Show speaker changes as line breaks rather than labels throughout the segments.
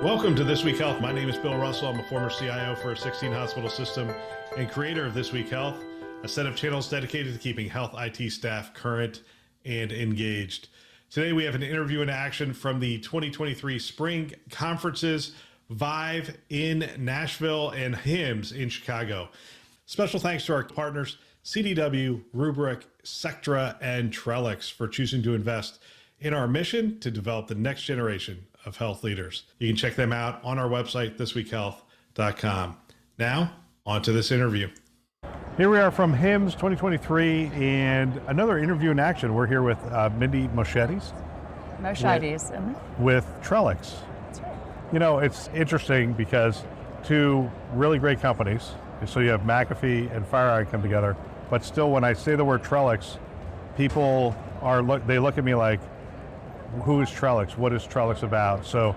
Welcome to This Week Health. My name is Bill Russell. I'm a former CIO for a 16 hospital system and creator of This Week Health, a set of channels dedicated to keeping health IT staff current and engaged. Today we have an interview in action from the 2023 spring conferences, Vive in Nashville and HIMSS in Chicago. Special thanks to our partners, CDW, Rubrik, Sectra, and Trellix for choosing to invest in our mission to develop the next generation of health leaders. You can check them out on our website, thisweekhealth.com. Now, on to this interview. Here we are from HIMSS 2023 and another interview in action. We're here with Mindi Moshides. With Trellix.
That's right.
You know, it's interesting because two really great companies, so you have McAfee and FireEye come together, but still when I say the word Trellix, people they look at me like, who is Trellix? What is Trellix about? So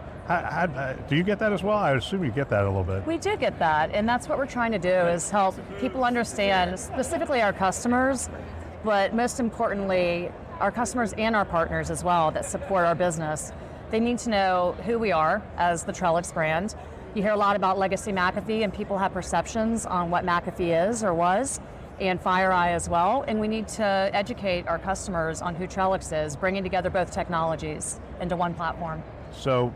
do you get that as well? I assume you get that a little bit.
We do get that, and that's what we're trying to do is help people understand, specifically our customers, but most importantly, our customers and our partners as well that support our business. They need to know who we are as the Trellix brand. You hear a lot about legacy McAfee, and people have perceptions on what McAfee is or was, and FireEye as well, and we need to educate our customers on who Trellix is, bringing together both technologies into one platform.
So,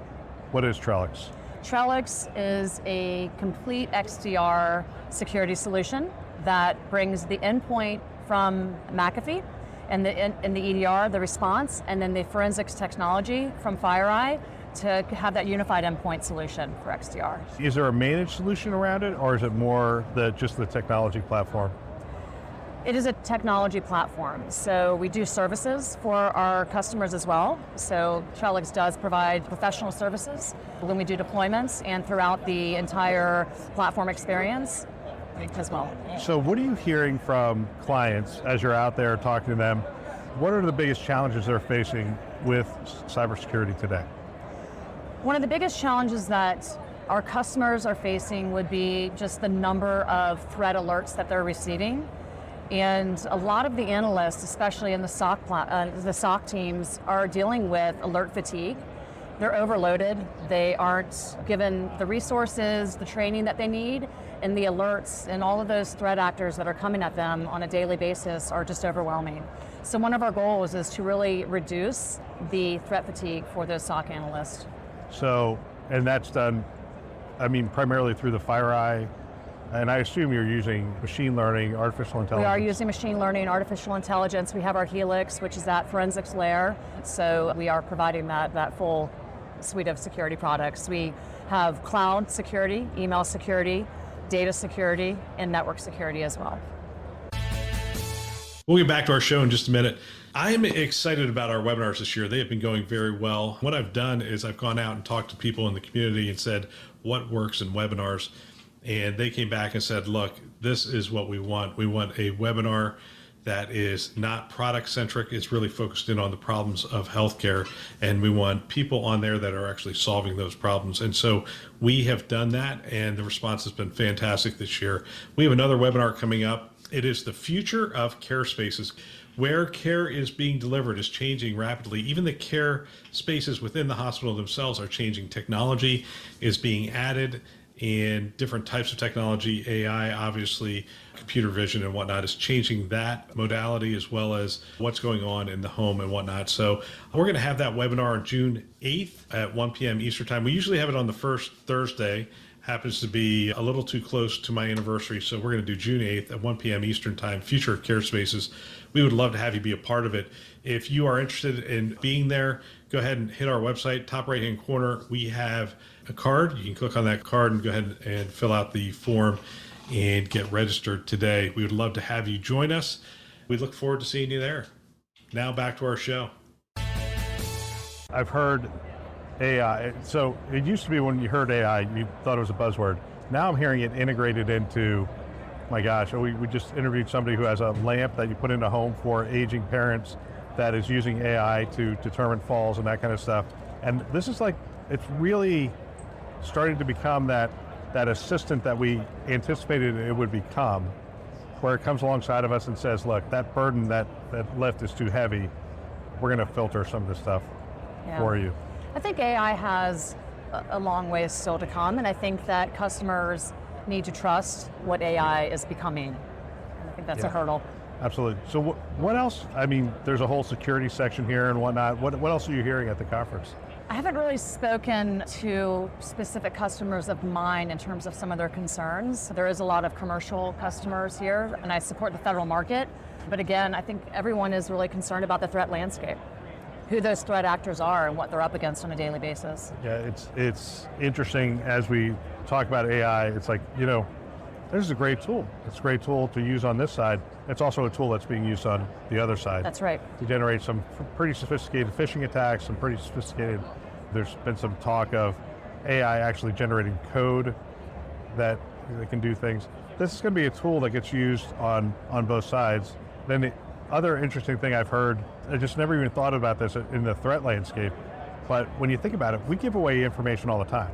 what is Trellix?
Trellix is a complete XDR security solution that brings the endpoint from McAfee and the EDR, the response, and then the forensics technology from FireEye to have that unified endpoint solution for XDR.
Is there a managed solution around it, or is it more just the technology platform?
It is a technology platform, so we do services for our customers as well. So Trellix does provide professional services when we do deployments and throughout the entire platform experience as well.
So what are you hearing from clients as you're out there talking to them? What are the biggest challenges they're facing with cybersecurity today?
One of the biggest challenges that our customers are facing would be just the number of threat alerts that they're receiving. And a lot of the analysts, especially in the SOC teams, are dealing with alert fatigue. They're overloaded. They aren't given the resources, the training that they need, and the alerts and all of those threat actors that are coming at them on a daily basis are just overwhelming. So one of our goals is to really reduce the threat fatigue for those SOC analysts.
So, and that's done, I mean, primarily through the FireEye. And I assume you're using machine learning, artificial intelligence.
We are using machine learning, artificial intelligence. We have our Helix, which is that forensics layer. So we are providing that full suite of security products. We have cloud security, email security, data security, and network security as well. We'll get back to our show in just a minute. I'm excited about our webinars this year. They have been going very well. What I've done is I've gone out and talked to people in the community and said, what works in webinars? And they came back and said, look, this is what we want. We want a webinar that is not product centric. It's really focused in on the problems of healthcare. And we want people on there that are actually solving those problems. And so we have done that, and the response has been fantastic this year. We have another webinar coming up. It is the future of care spaces. Where care is being delivered is changing rapidly. Even the care spaces within the hospital themselves are changing. Technology is being added, and different types of technology, AI, obviously, computer vision and whatnot is changing that modality, as well as what's going on in the home and whatnot. So we're going to have that webinar on June 8th at 1 p.m. Eastern time. We usually have it on the first Thursday. Happens to be a little too close to my anniversary, so we're going to do June 8th at 1 p.m. Eastern time, Future of Care Spaces. We would love to have you be a part of it. If you are interested in being there, go ahead and hit our website, top right-hand corner. We have a card. You can click on that card and go ahead and fill out the form and get registered today. We would love to have you join us. We look forward to seeing you there. Now back to our show. I've heard AI. So it used to be when you heard AI, you thought it was a buzzword. Now I'm hearing it integrated into, my gosh, we just interviewed somebody who has a lamp that you put in a home for aging parents that is using AI to determine falls and that kind of stuff. And this is like, it's really starting to become that assistant that we anticipated it would become, where it comes alongside of us and says, look, that burden, that lift is too heavy. We're going to filter some of this stuff for you. I think AI has
a long way still to come. And I think that customers need to trust what AI is becoming. And I think that's a hurdle.
Absolutely. So what else? I mean, there's a whole security section here and whatnot. What else are you hearing at the conference?
I haven't really spoken to specific customers of mine in terms of some of their concerns. There is a lot of commercial customers here, and I support the federal market. But again, I think everyone is really concerned about the threat landscape, who those threat actors are and what they're up against on a daily basis.
Yeah, it's interesting as we talk about AI, it's like, this is a great tool. It's a great tool to use on this side. It's also a tool that's being used on the other side.
That's right.
To generate some pretty sophisticated phishing attacks, there's been some talk of AI actually generating code that can do things. This is going to be a tool that gets used on both sides. Then the other interesting thing I've heard, I just never even thought about this in the threat landscape, but when you think about it, we give away information all the time.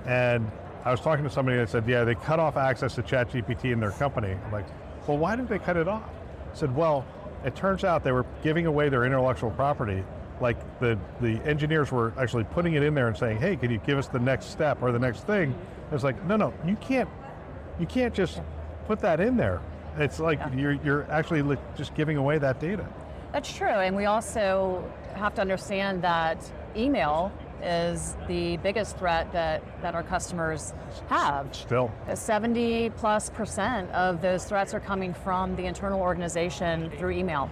And I was talking to somebody that said, yeah, they cut off access to ChatGPT in their company. I'm like, well, why did they cut it off? I said, well, it turns out they were giving away their intellectual property. Like the engineers were actually putting it in there and saying, hey, can you give us the next step or the next thing? It's like, no, you can't just put that in there. It's like you're actually just giving away that data.
That's true, and we also have to understand that email is the biggest threat that our customers have.
Still.
70+% of those threats are coming from the internal organization through email.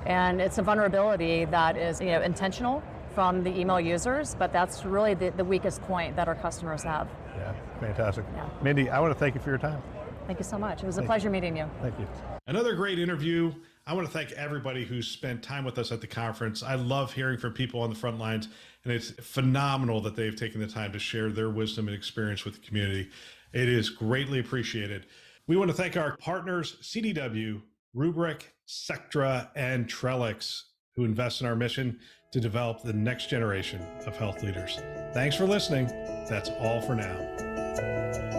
And it's a vulnerability that is intentional from the email users, but that's really the weakest point that our customers have.
Yeah, fantastic.
Yeah.
Mindy, I want to thank you for your time.
Thank you so much. It was a pleasure meeting you.
Thank you.
Another great interview. I want to thank everybody who's spent time with us at the conference. I love hearing from people on the front lines, and it's phenomenal that they've taken the time to share their wisdom and experience with the community. It is greatly appreciated. We want to thank our partners, CDW, Rubrik, Sectra, and Trellix, who invest in our mission to develop the next generation of health leaders. Thanks for listening. That's all for now.